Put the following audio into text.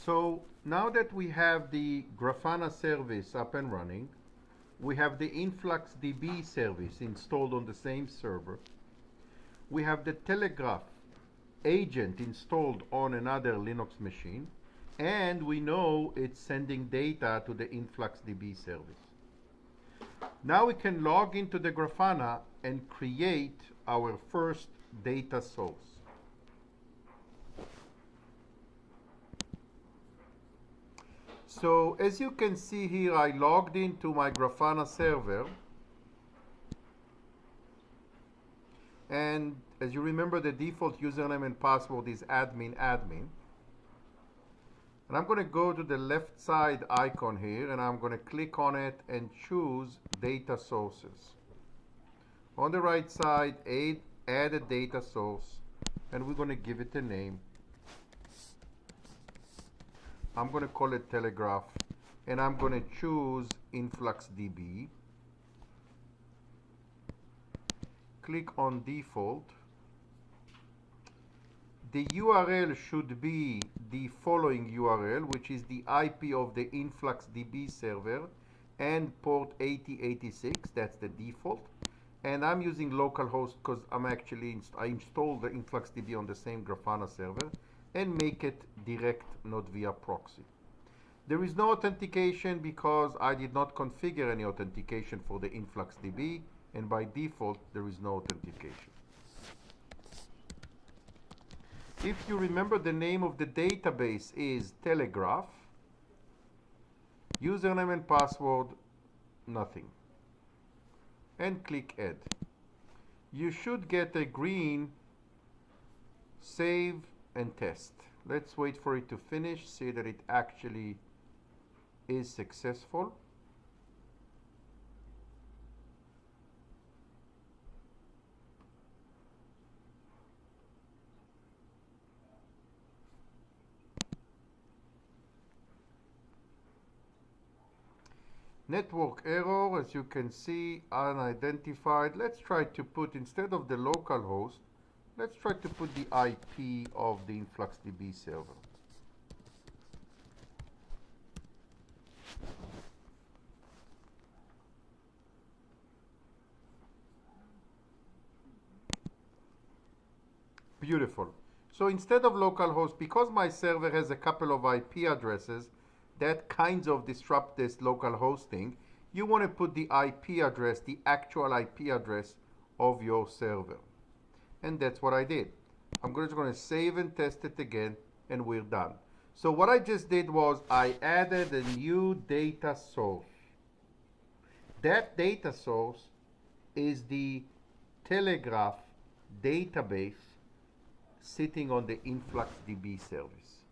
So now that we have the Grafana service up and running, we have the InfluxDB service installed on the same server. We have the Telegraph agent installed on another Linux machine, and we know it's sending data to the InfluxDB service. Now we can log into the Grafana and create our first data source. So as you can see here, I logged into my Grafana server. And as you remember, the default username and password is admin. And I'm going to go to the left side icon here, and I'm going to click on it and choose data sources. On the right side, add a data source, and we're going to give it a name. I'm going to call it Telegraph, and I'm going to choose InfluxDB. Click on default. The URL should be the following URL, which is the IP of the InfluxDB server and port 8086. That's the default. And I'm using localhost because I installed the InfluxDB on the same Grafana server, and make it direct, not via proxy. There is no authentication because I did not configure any authentication for the InfluxDB, and by default there is no authentication. If you remember, the name of the database is Telegraph. Username and password, nothing. And click Add. You should get a green Save and Test. Let's wait for it to finish, see that it actually is successful. Network error, as you can see, unidentified. Let's try to put, instead of the local host, let's try to put the IP of the InfluxDB server. Beautiful. So instead of localhost, because my server has a couple of IP addresses, that kinds of disrupt this local hosting, you want to put the IP address, the actual IP address of your server. And that's what I did. I'm just going to save and test it again, and we're done. So what I just did was I added a new data source. That data source is the Telegraph database sitting on the InfluxDB service.